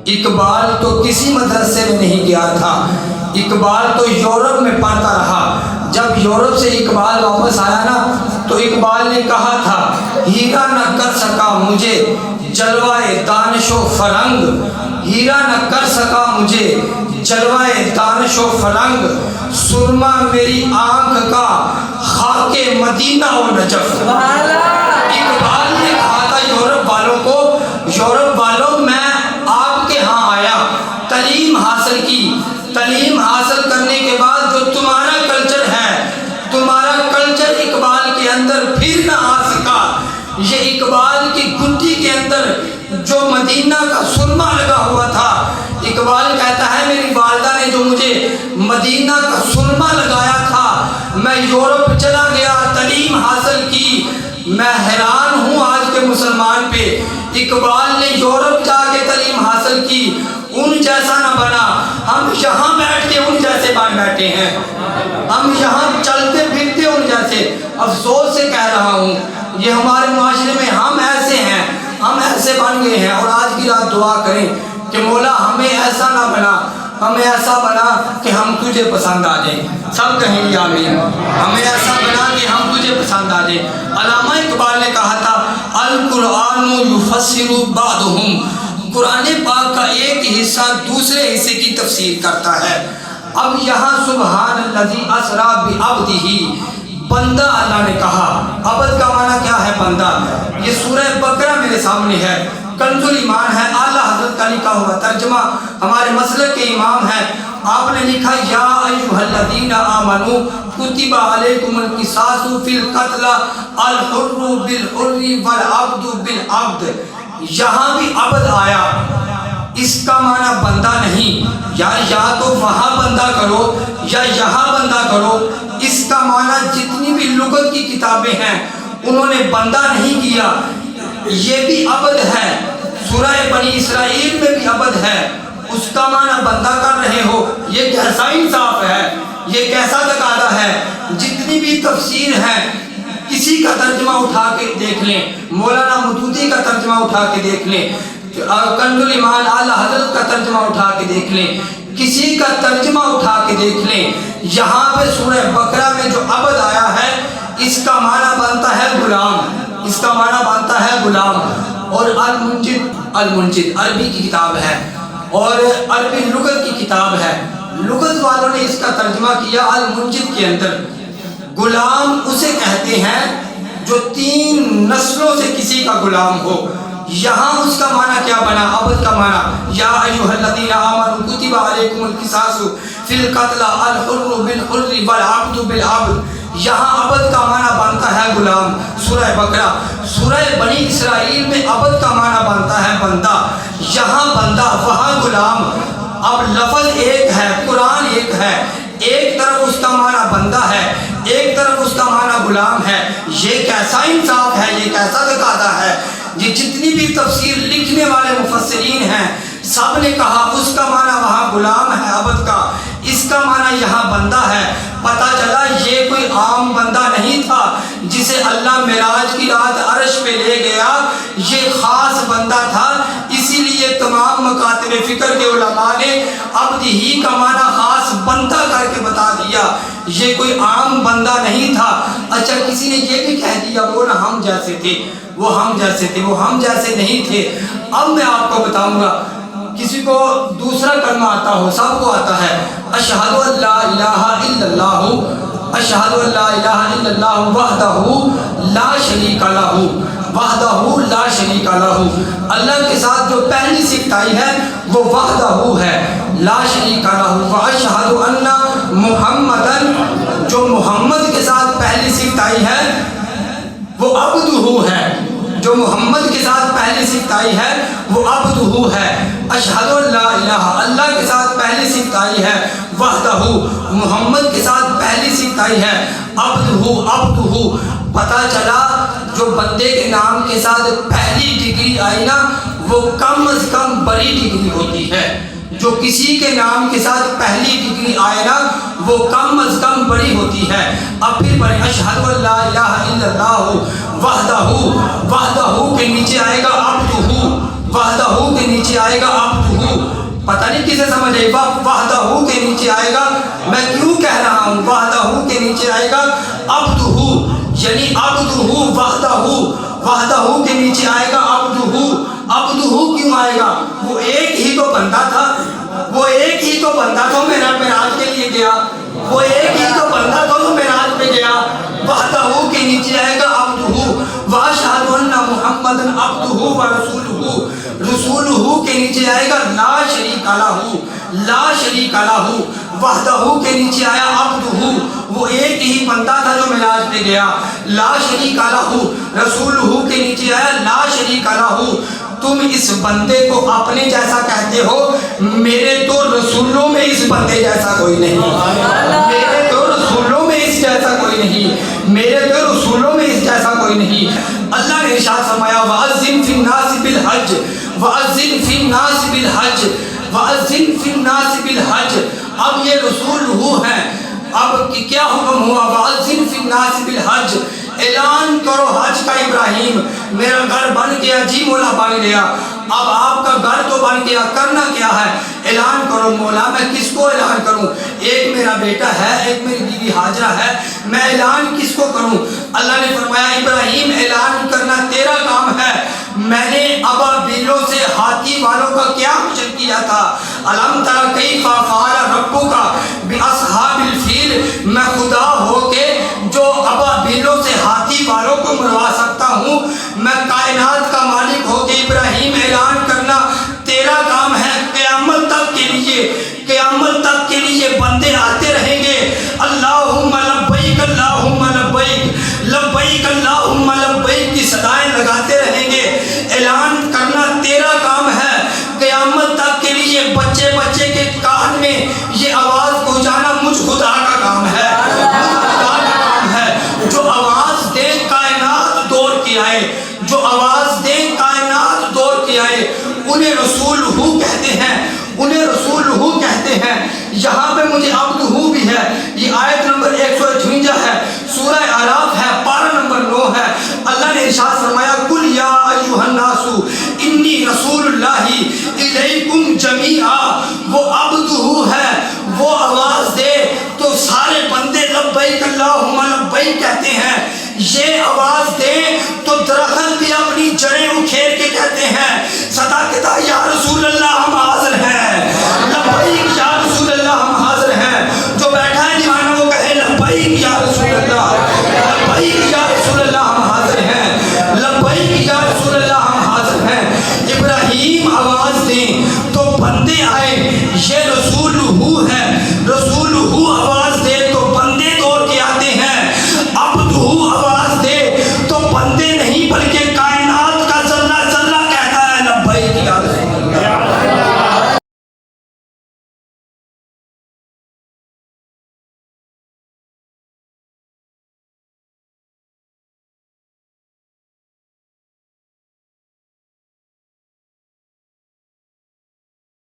اقبال تو کسی مدرسے میں نہیں گیا تھا، اقبال تو یورپ میں پڑھتا رہا۔ جب یورپ سے اقبال واپس آیا نا تو اقبال نے کہا تھا، ہیرا نہ کر سکا مجھے جلوائے دانش و فرنگ، ہیرا نہ کر سکا مجھے جلوائے دانش و فرنگ، سرما میری آنکھ کا خاک مدینہ و نجف۔ اقبال نے کہا تھا یورپ والوں کو، یورپ والوں میں آپ کے ہاں آیا، تعلیم حاصل کی، تعلیم حاصل کرنے کے بعد جو تمہارا کلچر ہے، تمہارا کلچر اقبال کے اندر پھر نہ آ سکا۔ یہ اقبال کی گھٹی کے اندر جو مدینہ کا سرما لگا ہوا تھا، اقبال کہتا ہے میری والدہ نے جو مجھے مدینہ کا سرما لگایا تھا، میں یورپ چلا گیا، تعلیم حاصل کی، میں حیران ہوں آج کے مسلمان پہ۔ اقبال نے یورپ جا کے تعلیم حاصل کی، ان جیسا نہ بنا، ہم یہاں بیٹھ کے ان جیسے بن بیٹھے ہیں، ہم یہاں چلتے پھرتے ان جیسے۔ افسوس سے کہہ رہا ہوں، یہ ہمارے معاشرے میں ہم ایسے ہیں، ہم ایسے بن گئے ہیں۔ اور آج کی رات دعا کریں کہ مولا ہمیں ایسا نہ بنا، ہمیں ایسا بنا کہ ہم تجھے پسند آ جائیں۔ سب کہیں گے آمین۔ ہمیں ایسا بنا کہ ہم تجھے پسند آ جائیں۔ علامہ اقبال نے کہا تھا، القرآن یفسر بعضهم، قرآن پاک کا ایک حصہ دوسرے حصے کی تفسیر کرتا ہے۔ اب یہاں سبحان الذی اسری بعبدہ، بندہ اللہ نے کہا، عبد کا معنی کیا ہے؟ بندہ۔ یہ سورہ بقرہ میرے سامنے ہے، کنز الایمان ہے، اعلیٰ حضرت کا لکھا ہوا ترجمہ، ہمارے مسلک کے امام ہیں، آپ نے لکھا یا ایھا الذین آمنوا کتب علیکم القصاص فی القتل الحر بالحر والعبد بالعبد۔ یہاں بھی عبد آیا، اس کا معنی بندہ نہیں، یا تو وہاں بندہ کرو یا یہاں بندہ کرو۔ اس کا معنی جتنی بھی لغت کی کتابیں ہیں انہوں نے بندہ نہیں کیا، یہ بھی عبد ہے۔ سورہ بنی اسرائیل میں بھی عبد ہے، اس کا معنی بندہ کر رہے ہو، یہ کیسا انصاف ہے، یہ کیسا تقاضا ہے۔ جتنی بھی تفسیر ہے کسی کا ترجمہ اٹھا کے دیکھ لیں، مولانا مودودی کا ترجمہ اٹھا کے دیکھ لیں، کنز الایمان اعلیٰ حضرت کا ترجمہ اٹھا کے دیکھ لیں، کسی کا ترجمہ اٹھا کے دیکھ لیں، یہاں پہ سورہ بقرہ میں جو عبد آیا ہے اس کا معنی بنتا ہے غلام، اس کا معنی بنتا ہے غلام۔ اور المنجد عربی کی کتاب ہے اور عربی لغت کی کتاب ہے، لغت والوں نے اس کا ترجمہ کیا المنجد کے اندر۔ غلام اسے کہتے ہیں جو 3 نسلوں سے کسی کا غلام ہو۔ یہاں اس کا معنی کیا بنا؟ عبد کا معنی یا ایھا الذین آمنوا کتب علیکم القصاص فی القتل الحر بالحر والعبد بالعبد۔ یہاں عبد کا معنی بنتا ہے غلام، سورہ بقرہ۔ سورہ بنی اسرائیل میں عبد کا معنی بنتا ہے بندہ، یہاں بندہ وہاں غلام۔ اب لفظ ایک ہے، قرآن ایک ہے، ایک طرف اس کا معنی بندہ ہے، ایک طرف اس کا معنی غلام ہے۔ یہ کیسا انصاف ہے، یہ کیسا تقاضا ہے۔ یہ جتنی بھی تفسیر لکھنے والے مفسرین ہیں سب نے کہا اس کا معنی وہاں غلام ہے عبد کا، اس کا معنی یہاں بندہ ہے۔ پتہ چلا یہ کوئی عام بندہ نہیں تھا جسے اللہ معراج کی رات عرش پہ لے گیا، یہ خاص بندہ تھا۔ اسی لیے تمام مکاتب فکر کے علماء نے عبد ہی کا معنی خاص بندہ کر کے بتا دیا، یہ کوئی عام بندہ نہیں تھا۔ اچھا کسی نے یہ بھی کہہ دیا وہ نہ ہم جیسے تھے، وہ ہم جیسے تھے، وہ ہم جیسے نہیں تھے۔ اب میں آپ کو بتاؤں گا، کسی کو دوسرا کلمہ آتا ہو، سب کو آتا ہے، اشہد ان لا الہ الا اللہ، اشہد ان لا الہ الا اللہ وحدہ لا شریک لہ، وحدہ لا شریک لہ۔ اللہ کے ساتھ جو پہلی صفت آئی ہے وہ وحدہ ہے، لا شریک لہ۔ واشہد ان محمدن، جو محمد کے ساتھ پہلی صفت آئی ہے وہ عبدہ ہے، جو محمد کے ساتھ پہلی صفت آئی ہے وہ عبدہ ہے۔ اشہد ان لا الہ، اللہ کے ساتھ پہلی صفت آئی ہے وحدہ، محمد کے ساتھ پہلی صفت آئی ہے عبدہ۔ پتہ چلا جو بندے کے نام کے ساتھ پہلی ڈگری آئی نا وہ کم از کم بڑی ڈگری ہوتی ہے، جو کسی کے نام کے ساتھ پہلی ڈگری آئے نا وہ کم از کم بڑی ہوتی ہے۔ اب پھر بڑے اشہد ان لا الہ الا اللہ وحدہ، وحدہ کے نیچے آئے گا عبدہ، وحدہ کے نیچے آئے گا عبدہ، پتہ نہیں کسے سمجھ آئی. وحدہ کے نیچے آئے گا. میں کیوں کہہ رہا ہوں وحدہ کے نیچے آئے گا عبدہ، یعنی عبدہ وحدہ کے نیچے آئے گا عبدہ کیوں آئے گا؟ وہ ایک ہی تو بندہ تھا، وہ ایک ہی تو بندہ تھا معراج کے لیے گیا، وہ ایک ہی تو بندہ تھا جو معراج پہ گیا. وحدہ کے نیچے آئے گا عبدہ. واشہد ان محمد عبدہ و رسولہ کے نیچے آئے گا لا شریک لہ. وحدہ کے نیچے آیا عبدہ، وہ ایک ہی بندہ تھا جو معراج پہ گیا. لا شریک لہ. رسولہ کے نیچے آیا لا شریک لہ. تم اس بندے کو اپنے جیسا کہتے ہو، میرے تو رسولوں میں اس بندے جیسا کوئی نہیں، میرے تو رسولوں میں اس جیسا کوئی نہیں، میرے تو رسولوں میں اس جیسا کوئی نہیں. اللہ نے ارشاد فرمایا وَأَذِّن فِي النَّاسِ بِالْحَجِّ وَأَذِّن فِي النَّاسِ بِالْحَجِّ وَأَذِّن فِي النَّاسِ بِالْحَجِّ. اب یہ رسول ہیں، اب کیا حکم ہوا؟ وَأَذِّن فِي النَّاسِ بِالْحَجِّ، اعلان کرو حج کا. ابراہیم میرا گھر بن گیا، جی مولا بن گیا. اب آپ کا گھر تو بن گیا، کرنا کیا ہے؟ اعلان کرو. مولا میں کس کو اعلان کروں؟ ایک میرا بیٹا ہے، ایک میری بیوی ہاجرہ ہے، میں اعلان کس کو کروں؟ اللہ نے فرمایا ابراہیم اعلان کرنا تیرا کام ہے. میں نے ابابیلوں سے ہاتھی والوں کا کیا حشر کیا تھا. الم تر کیف فعل ربک باصحاب الفیل، میں خدا ہو کے جو ابابیلوں سے ہاتھی والوں کو مروا سکتا ہوں، میں کائنات کا مالک ہو کے ابراہیم اعلان کرنا تیرا کام ہے. قیامت تک کے لیے بندے آتے رہیں گے اللہم لبیک اللہم لبیک لبیک اللہم لبیک کی صدائیں لگاتے رہیں گے. اعلان کرنا تیرا کام ہے. قیامت تک کے لیے بچے کے کان میں یہ آواز پہنچانا مجھ خدا کا کام ہے، خدا کا کام ہے. جو آواز دے کائنات دور کے آئے، جو آواز دے کائنات دور کے آئے، انہیں رسول کہتے ہیں، انہیں رسول کہتے ہیں. یہاں پہ مجھے عبدہ بھی ہے. یہ آیت نمبر 158 ہے، سورہ اعراف ہے، پارہ نمبر 9 ہے. اللہ نے ارشاد فرمایا قل یا ایھا الناس انی رسول اللہ الیکم جمیعا. وہ عبدہ ہے، وہ آواز دے تو سارے بندے لبیک اللہم لبیک کہتے ہیں. یہ آواز دے تو درخت بھی اپنی جڑیں اکھیر کے کہتے ہیں صدا کہتا یا رسول اللہ ہم حاضر ہیں، لبیک یا رسول اللہ ہم حاضر ہیں. جو بیٹھا ہے دیوانہ وہ کہے لبیک یا رسول اللہ، لبیک یا رسول اللہ ہم حاضر ہیں، لبیک یا رسول اللہ ہم حاضر ہیں. ابراہیم آواز دیں تو بندے آئے، یہ رسول ہے. رسول آواز دے تو بندے دوڑ کے آتے ہیں. عبدہ آواز دے تو بندے نہیں بلکہ